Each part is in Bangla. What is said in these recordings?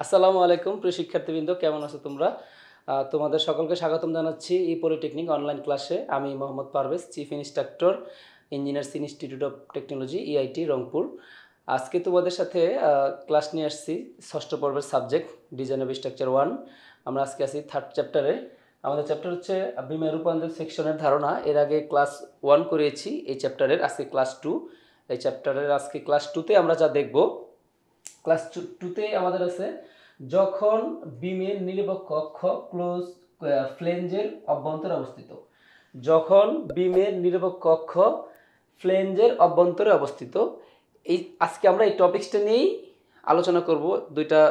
আসসালামু আলাইকুম প্রিয় শিক্ষার্থীবৃন্দ, কেমন আছো তোমরা? তোমাদের সকলকে স্বাগতম জানাচ্ছি ইপোলিটেকনিক অনলাইন ক্লাসে। আমি Mohammad Parvez, chief instructor, engineers institute of technology IIT Rangpur. আজকে তোমাদের সাথে ক্লাস নিয়ে আসছি ষষ্ঠ পর্বের সাবজেক্ট ডিজাইন অফ স্ট্রাকচার 1। আমরা আজকে আছি থার্ড চ্যাপ্টারে। আমাদের চ্যাপ্টার হচ্ছে বিমের রূপান্তর সেকশনের ধারণা। এর আগে ক্লাস 1 করিয়েছি এই চ্যাপ্টারের, আজকে ক্লাস 2। এই চ্যাপ্টারের আজকে ক্লাস 2তে আমরা যা দেখব, ক্লাস 2তে আমাদের আছে যখন বিমের নিরপেক্ষ অক্ষ ক্লোজ ফ্লেঞ্জের অভ্যন্তরে অবস্থিত। যখন বিমের নিরপেক্ষ অক্ষ ফ্লেঞ্জের অভ্যন্তরে অবস্থিত, এই আজকে আমরা এই টপিকসটা নিয়েই আলোচনা করব। দুইটা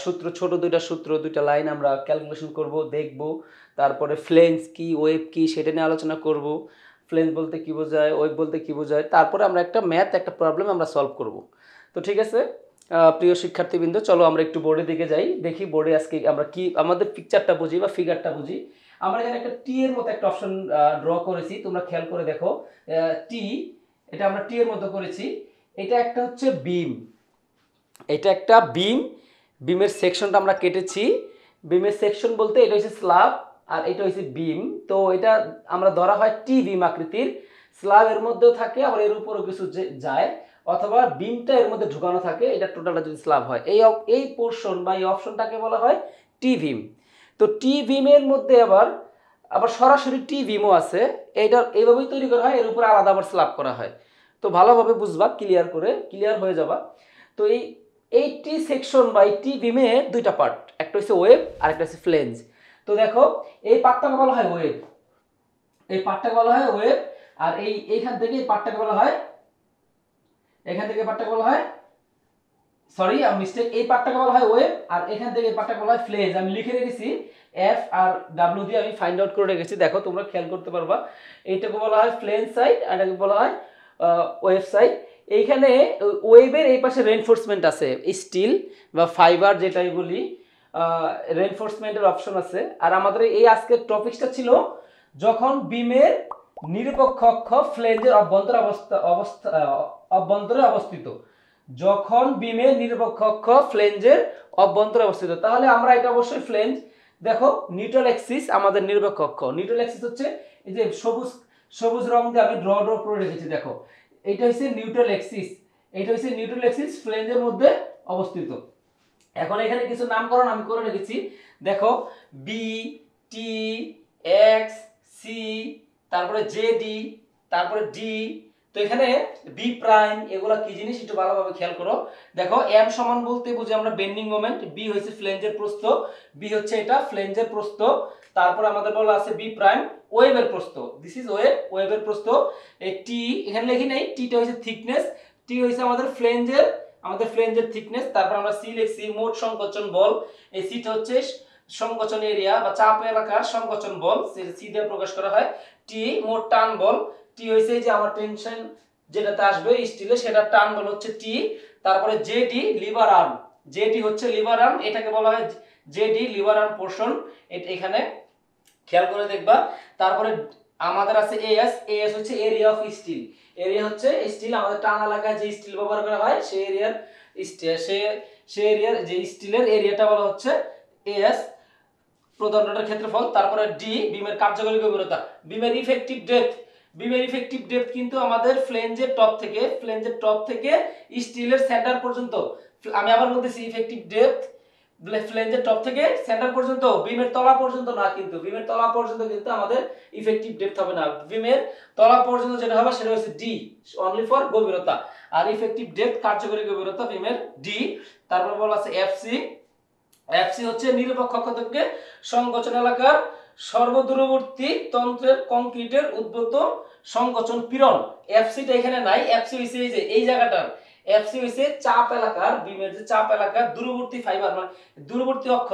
সূত্র, ছোট দুইটা সূত্র, দুইটা লাইন আমরা ক্যালকুলেশন করব, দেখব। তারপরে ফ্লেঞ্জ কি, ওয়েভ কি, সেটা নিয়ে আলোচনা করব। ফ্লেঞ্জ বলতে কি বোঝায়, ওয়েভ বলতে কি বোঝায়, তারপরে আমরা একটা ম্যাথ, একটা প্রবলেম আমরা সলভ করব। তো ঠিক আছে প্রিয় শিক্ষার্থীবৃন্দ, চলো আমরা একটু বোর্ডের দিকে যাই, দেখি বোর্ডে আজকে আমরা কি আমাদের পিকচারটা বুঝি বা ফিগারটা বুঝি। আমরা এখানে একটা টি এর মতো একটা অপশন ড্র করেছি, তোমরা খেয়াল করে দেখো। টি, এটা আমরা টি এর মতো করেছি। এটা একটা হচ্ছে বিম, এটা একটা বিম। বিমের সেকশনটা আমরা কেটেছি। বিমের সেকশন বলতে এটা হচ্ছে স্ল্যাব আর এটা হচ্ছে বিম। তো এটা আমরা ধরা হয় টি বিম আকৃতির। স্ল্যাবের মধ্যেও থাকে, আবার এর উপরও কিছু যায়, অথবা বিমটা এর মধ্যে ঢুকানো থাকে। এটা টোটালটা যদি স্ল্যাব হয়, এই পোর্শন বা এই অপশনটাকে বলা হয় টি বিম। তো টি বিমের মধ্যে আবার সরাসরি টি বিমও আছে। এটা এইভাবেই তৈরি করা হয়, এর উপরে আলাদা আবার স্ল্যাব করা হয়। তো ভালোভাবে বুঝবা, ক্লিয়ার হয়ে যাবা। তো এই টি সেকশন বা এই টি বিমের দুইটা পার্ট, একটা হচ্ছে ওয়েভ আর একটা হচ্ছে ফ্লেঞ্জ। তো দেখো, এই পার্টটাকে বলা হয় ওয়েভ, এই পার্টটাকে বলা হয় ওয়েভ। আর এইখান থেকে এই পার্টটাকে বলা হয়, এখান থেকে পার্টটাকে বলা হয়, সরি আমি মিস্টেক, এই পার্টটাকে বলা হয় ওয়েভ আর এখান থেকে এই পার্টটাকে বলা হয় ফ্লেঞ্জ। আমি লিখে রেখেছি এফ আর ডাব্লিউ দিয়ে, আমি ফাইন্ড আউট করে রেখেছি। দেখো তোমরা খেয়াল করতে পারবা, এইটাকে বলা হয় ফ্লেঞ্জ সাইড আর এটাকে বলা হয় ওয়েভ সাইড। এইখানে ওয়েভের এই পাশে রেইনফোর্সমেন্ট আছে, স্টিল বা ফাইবার যেটাই বলি, রেইনফোর্সমেন্টের অপশন আছে। আর আমাদের এই আজকের টপিকটা ছিল যখন বিমের নিরপেক্ষ অক্ষ ফ্লেঞ্জের অভ্যন্তরে অবস্থিত। যখন বিমের নিরপেক্ষ অক্ষ ফ্লেঞ্জের অভ্যন্তরে অবস্থিত, তাহলে আমরা এটা অবশ্যই ফ্লেঞ্জ। দেখো নিউট্রাল অ্যাক্সিস আমাদের নিরপেক্ষ অক্ষ। নিউট্রাল অ্যাক্সিস হচ্ছে এই যে সবুজ রং দিয়ে আমি ড্র করে রেখেছি। দেখো এটা হচ্ছে নিউট্রাল অ্যাক্সিস, এটা হচ্ছে নিউট্রাল অ্যাক্সিস ফ্লেঞ্জের মধ্যে অবস্থিত। এখন এখানে কিছু নামকরণ আমি করে রেখেছি। দেখো বি, টি, এক্স, সি, তারপরে জে ডি, তারপরে ডি। তো এখানে বি প্রাইম, এগুলা কি জিনিস একটু ভালোভাবে খেয়াল করো। দেখো এম সমান বলতে বুঝি আমরা বেন্ডিং মোমেন্ট, বি হচ্ছে ফ্লেঞ্জের প্রস্থ, বি হচ্ছে এটা ফ্লেঞ্জের প্রস্থ। তারপর আমাদের বলা আছে বি প্রাইম ওয়েভের প্রস্থ, দিস ইজ ওয়েভের প্রস্থ। এই টি এখানে লিখি নাই, টিটা হচ্ছে থিকনেস, টি হচ্ছে আমাদের ফ্লেঞ্জের থিকনেস। তারপর আমরা সি লিখছি মোট সংকোচন বল, এই সিটা হচ্ছে সংকোচন এরিয়া বা চাপ এলাকার সংকোচন বল, সি দিয়ে প্রকাশ করা হয়। টি মোট টান বল, টি হইছে যে আমার টেনশন যেটাতে আসবে স্টিলে, সেটা টান বল হচ্ছে টি। তারপরে জেডি লিভার আর্ম, জেডি হচ্ছে লিভার আর্ম, এটাকে বলা হয় জেডি লিভার আর্ম পোরশন, এখানে খেয়াল করে দেখবা। তারপরে আমাদের আছে এএস, এএস হচ্ছে এরিয়া অফ স্টিল, এরিয়া হচ্ছে স্টিল, আমাদের টান এলাকায় যে স্টিল ব্যবহার করা হয় সেই এরিয়ার যে স্টিলের এরিয়াটা বলা হচ্ছে এএস, প্রদণ্ডটার ক্ষেত্রফল। তারপরে ডি বিমের কার্যকরী গভীরতা, বিমের ইফেক্টিভ ডেপথ। বিমের ইফেক্টিভ ডেপথ কিন্তু আমাদের ফ্লেঞ্জের টপ থেকে স্টিলের সেন্টার পর্যন্ত। আমি আবার বলতেছি, ইফেক্টিভ ডেপথ ফ্লেঞ্জের টপ থেকে সেন্টার পর্যন্ত, বিমের তলা পর্যন্ত না, কিন্তু বিমের তলা পর্যন্ত কিন্তু আমাদের ইফেক্টিভ ডেপথ হবে না। বিমের তলা পর্যন্ত যেটা হবে সেটা হচ্ছে ডি, অনলি ফর গভীরতা। আর ইফেক্টিভ ডেপথ কার্যকরী গভীরতা বিমের ডি। তারপর বলা আছে এফসি, এফসি হচ্ছে নিরপেক্ষ অক্ষ থেকে সংকোচন এলাকার সর্বদূরবর্তী তন্ত্রের কংক্রিটের উদ্ভূত সংকোচন পীড়ন। এফসিটা এখানে নাই, এফসি হইছে এই যে এই জায়গাটার, এফসি হইছে চাপ এলাকার, বিমের যে চাপ এলাকার দূরবর্তী ফাইবার, মানে দূরবর্তী অক্ষ,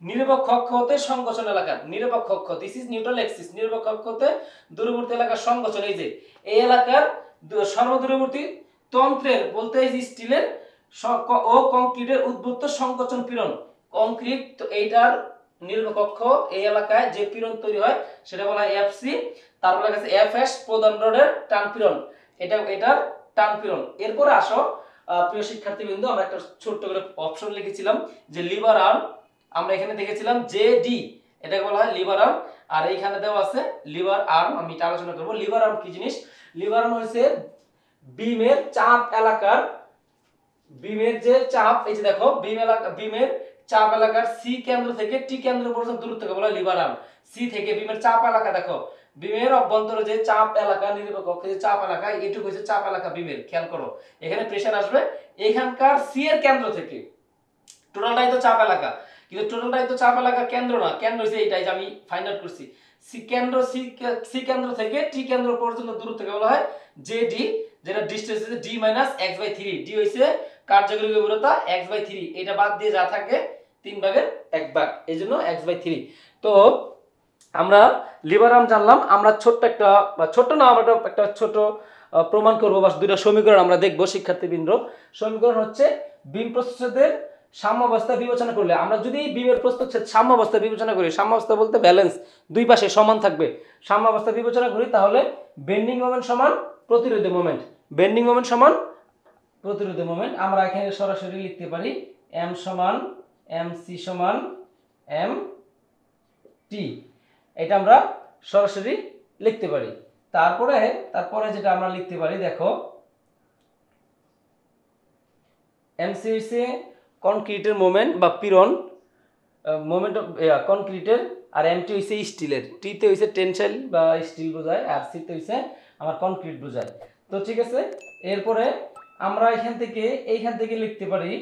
নিরপেক্ষ অক্ষ হতে সংকোচন এলাকার নিরপেক্ষ অক্ষ, দিস ইজ নিউট্রাল অ্যাক্সিস, নিরপেক্ষ অক্ষ হতে দূরবর্তী এলাকার সংকোচন, এই যে এই এলাকার সর্বদূরবর্তী তন্ত্রের বলতে এই যে স্টিলের ও কংক্রিটের উদ্ভূত সংকোচন পীড়ন। কংক্রিট, তো এইটার নিরপেক্ষ অক্ষ এই এলাকায় যে পীড়ন তৈরি হয় সেটা বলা হয় এফসি। তারপর লেখা আছে এফএস প্রদণ্ডের টান পীড়ন, এটার টান পীড়ন। এরপরে আসো প্রিয় শিক্ষার্থীবৃন্দ আমরা একটা ছোট্ট করে অপশন লিখেছিলাম যে লিভার আর্ম, আমরা এখানে দেখেছিলাম যে ডি, এটাকে বলা হয় লিভার আর্ম। আর এইখানে দেওয়া আছে লিভার আর্ম, আমি এটা আলোচনা করব। লিভার আর্ম কি জিনিস? লিভার আর্ম হচ্ছে বিমের চাপ এলাকার, বিমের যে চাপ, এই যে দেখো বিমের চাপ এলাকার সি কেন্দ্র থেকে টি কেন্দ্র পর্যন্ত দূরত্বকে বলা হয় লিভার আর্ম। সি থেকে বিমের চাপ এলাকা, দেখো বিমের অভ্যন্তরে যে চাপ এলাকা, নিরপেক্ষ অক্ষে যে চাপ এলাকা, এটুকু হচ্ছে চাপ এলাকা বিমের। খেয়াল করো এখানে প্রেসার আসবে এখানকার সি এর কেন্দ্র থেকে। টোটালটাই তো চাপ এলাকা, কিন্তু টোটালটাই তো চাপ এলাকা, কেন্দ্র না। কেন্দ্র হচ্ছে এইটাই যে আমি ফাইন্ড আউট করছি। সি কেন্দ্র থেকে টি কেন্দ্র পর্যন্ত দূরত্বকে বলা হয় জে ডি, যেটা ডিসটেন্স হচ্ছে D minus X by 3। D হইছে কার্যকরী গভীরতা এক্স বাই 3, এটা বাদ দিয়ে যা থাকে 3 ভাগের 1 ভাগ, এই জন্য এক্স বাই 3। তো আমরা লিভার আর্ম জানলাম। আমরা ছোট্ট একটা, ছোট্ট না, আমরা একটা ছোট প্রমাণ করবো, বা দুইটা সমীকরণ আমরা দেখবো শিক্ষার্থীবৃন্দ। সমীকরণ হচ্ছে বিম প্রস্থচ্ছেদের সাম্যাবস্থা বিবেচনা করলে, আমরা যদি বিমের প্রস্থচ্ছেদ সাম্যাবস্থা বিবেচনা করি, সাম্যাবস্থা বলতে ব্যালেন্স, দুই পাশে সমান থাকবে, সাম্যাবস্থা বিবেচনা করি, তাহলে বেন্ডিং মোমেন্ট সমান প্রতিরোধী মোমেন্ট, বেন্ডিং মোমেন্ট সমান প্রতিরোধী মোমেন্ট। আমরা এখানে সরাসরি লিখতে পারি এম সমান এম সি সমান এম টি, এটা আমরা সরাসরি লিখতে পারি। তারপরে যেটা আমরা লিখতে পারি, দেখো এমসি হইছে কনক্রিটের মোমেন্ট বা পীড়ন, মোমেন্ট অফ কনক্রিটের, আর এমটি হইছে স্টিলের। টিতে হইছে টেনসাইল বা স্টিল বোঝায়, আর সিতে হইছে আমার কনক্রিট বোঝায়। তো ঠিক আছে, এরপরে আমরা এইখান থেকে লিখতে পারি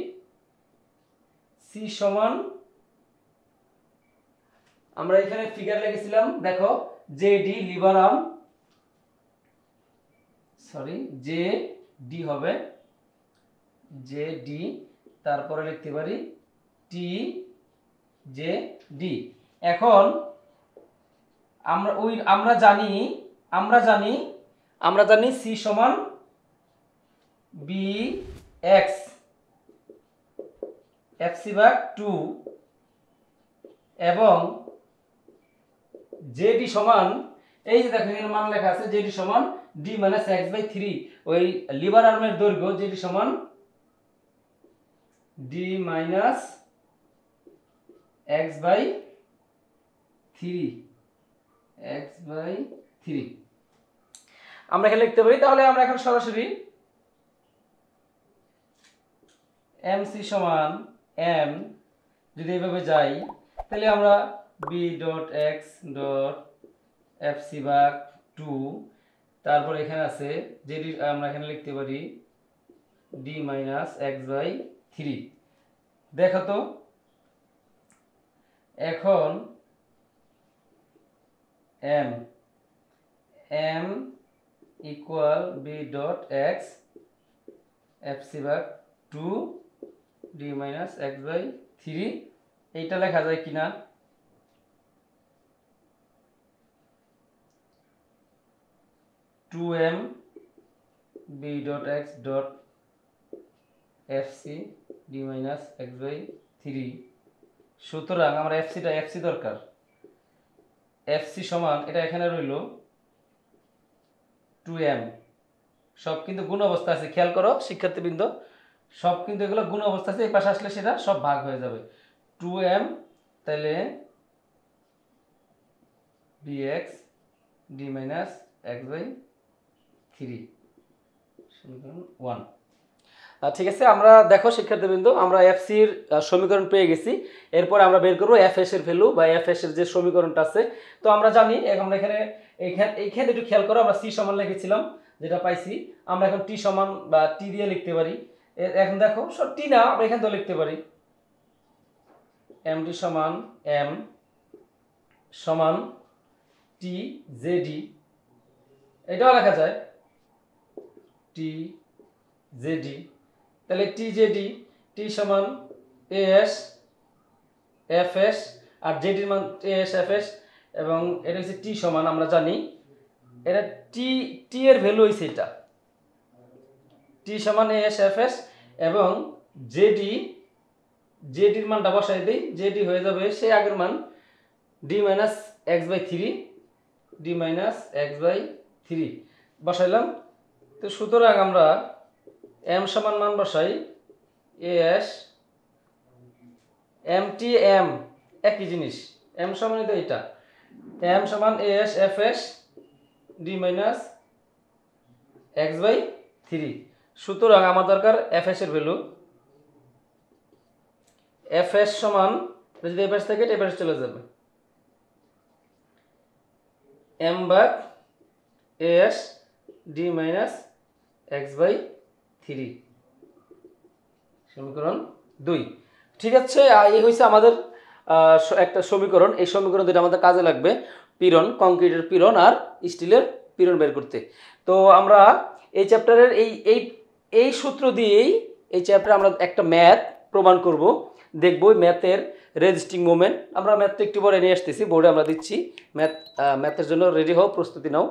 সি সমান, আমরা এখানে ফিগার লিখেছিলাম, দেখো J D liver arm, sorry J D হবে জে ডি, তারপরে লিখতে পারি টি জে ডি। এখন আমরা জানি সি সমান বি এক্স এফসি ভাগ 2, এবং জেডি সমান, এই যে দেখো এখানে মান লেখা আছে, জেডি সমান ডি মাইনাস এক্স বাই 3। ওই লিভার আর্মের দৈর্ঘ্য জেডি সমান ডি মাইনাস এক্স বাই 3 আমরা এখানে লিখতে পারি। তাহলে আমরা এখন সরাসরি এম সি সমান এম যদি এইভাবে যাই, তাহলে আমরা B dot X dot F C ভাগ 2, তারপর এখানে আছে যেটি আমরা এখানে লিখতে পারি ডি মাইনাস এক্স বাই 3। দেখো তো এখন M equal B dot X F C ভাগ 2 ডি মাইনাস এক্স বাই 3, এইটা লেখা যায় কিনা? Two M B dot X dot F C D minus X by 3। সুতরাং আমরা এফসি দরকার, এফসি সমান এটা এখানে রইল 2m, সব কিন্তু গুণ অবস্থা আছে। খেয়াল করো শিক্ষার্থীবৃন্দ, সব কিন্তু এগুলো গুণ অবস্থা আছে, এই পাশে আসলে সেটা সব ভাগ হয়ে যাবে। 2m তাহলে bx d minus x by 3 সমীকরণ 1। ঠিক আছে, আমরা দেখো শিক্ষার্থীবৃন্দ, আমরা এফসি এর সমীকরণ পেয়ে গেছি। এরপর আমরা বের করব এফএস এর ভ্যালু বা এফএস এর যে সমীকরণটা আছে। তো আমরা জানি আমরা এইখানে একটু খেয়াল করো, আমরা সি সমান লিখেছিলাম, যেটা পাইছি আমরা এখন টি সমান বা টি দিয়ে লিখতে পারি। এখন দেখো সব টি না, আমরা এখান থেকে লিখতে পারি এম টি সমান এম সমান টি জে ডি, এটাও লেখা যায় টি জে ডি। তাহলে টি জে ডি, টি সমান এএস এফএস, আর জেডির মান এএস এফএস, এবং এটা হচ্ছে টি সমান, আমরা জানি এটা টি এর ভ্যালু হইছে এটা টি সমান এএস এফএস, এবং জেডির মানটা বসাই দেই, জেডি হয়ে যাবে সেই আগের মান ডি মাইনাস এক্স বাই 3 বসাইলাম। তো সুতরাং আমরা এম সমান মান বসাই এস এম টি এম একই জিনিস, এম সমান তো এটা, এম সমান S F S D minus X by 3। সুতরাং আমার দরকার এফ এস এর ভ্যালু, এফ এস সমান যদি এফ এস থেকে এফ এস চলে যাবে এম ভাগ S D minus X by 3, সমীকরণ 2। ঠিক আছে, এই হয়েছে আমাদের একটা সমীকরণ। এই সমীকরণ দুটো আমাদের কাজে লাগবে পীড়ন, কংক্রিটের পীড়ন আর স্টিলের পীড়ন বের করতে। তো আমরা এই চ্যাপ্টারের এই সূত্র দিয়েই এই চ্যাপ্টারে আমরা একটা ম্যাথ প্রমাণ করব, দেখব ম্যাথের রেজিস্টিং মোমেন্ট। আমরা ম্যাথটা একটু পরে নিয়ে আসতেছি, বোর্ডে আমরা দিচ্ছি। ম্যাথের জন্য রেডি হও, প্রস্তুতি নাও।